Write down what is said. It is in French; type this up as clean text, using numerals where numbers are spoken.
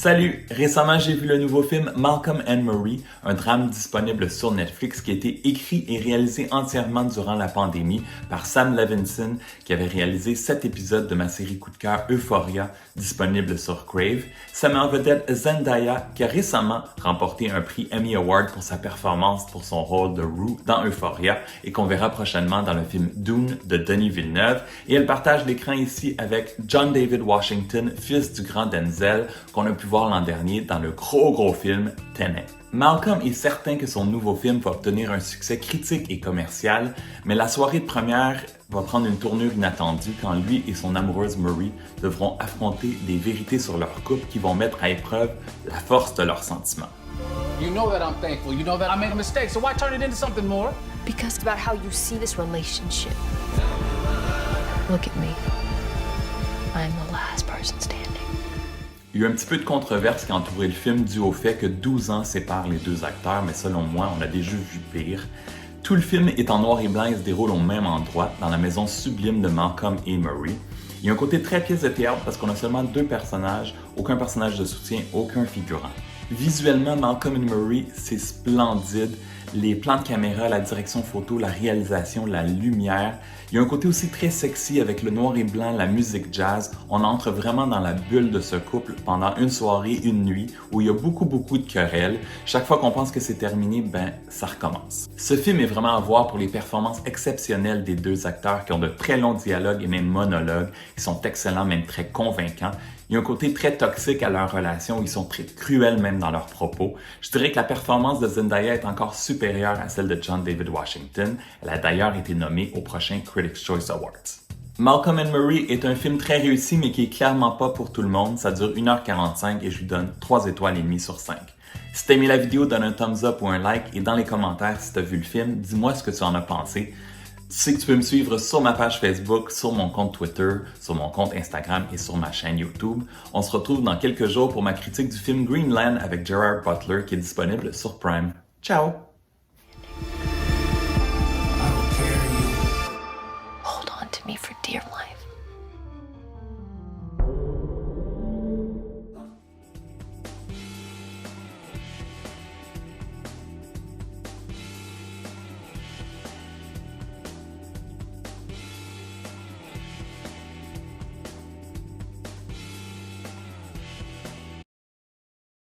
Salut! Récemment, j'ai vu le nouveau film Malcolm and Marie, un drame disponible sur Netflix qui a été écrit et réalisé entièrement durant la pandémie par Sam Levinson, qui avait réalisé 7 épisodes de ma série coup de cœur Euphoria, disponible sur Crave. Ça met en vedette Zendaya, qui a récemment remporté un prix Emmy Award pour sa performance pour son rôle de Rue dans Euphoria et qu'on verra prochainement dans le film Dune de Denis Villeneuve. Et elle partage l'écran ici avec John David Washington, fils du grand Denzel, qu'on a pu voir l'an dernier dans le gros film Tenet. Malcolm est certain que son nouveau film va obtenir un succès critique et commercial, mais la soirée de première va prendre une tournure inattendue quand lui et son amoureuse Marie devront affronter des vérités sur leur couple qui vont mettre à épreuve la force de leurs sentiments. You know that I'm thankful. You know that I made a mistake, so why turn it into something more? Because it's about how you see this relationship. Look at me. I'm the last person standing. Il y a eu un petit peu de controverse qui a entouré le film dû au fait que 12 ans séparent les deux acteurs, mais selon moi, on a déjà vu pire. Tout le film est en noir et blanc et se déroule au même endroit, dans la maison sublime de Malcolm et Marie. Il y a un côté très pièce de théâtre parce qu'on a seulement 2 personnages, aucun personnage de soutien, aucun figurant. Visuellement, Malcolm and Marie, c'est splendide. Les plans de caméra, la direction photo, la réalisation, la lumière. Il y a un côté aussi très sexy avec le noir et blanc, la musique jazz. On entre vraiment dans la bulle de ce couple pendant une soirée, une nuit, où il y a beaucoup de querelles. Chaque fois qu'on pense que c'est terminé, ça recommence. Ce film est vraiment à voir pour les performances exceptionnelles des 2 acteurs qui ont de très longs dialogues et même monologues. Ils sont excellents, même très convaincants. Il y a un côté très toxique à leur relation, où ils sont très cruels même dans leurs propos. Je dirais que la performance de Zendaya est encore supérieure à celle de John David Washington. Elle a d'ailleurs été nommée au prochain Critics' Choice Awards. Malcolm and Marie est un film très réussi, mais qui est clairement pas pour tout le monde. Ça dure 1h45 et je lui donne 3 étoiles et demie sur 5. Si t'as aimé la vidéo, donne un thumbs up ou un like et dans les commentaires, si t'as vu le film, dis-moi ce que tu en as pensé. Tu sais que tu peux me suivre sur ma page Facebook, sur mon compte Twitter, sur mon compte Instagram et sur ma chaîne YouTube. On se retrouve dans quelques jours pour ma critique du film Greenland avec Gerard Butler qui est disponible sur Prime. Ciao!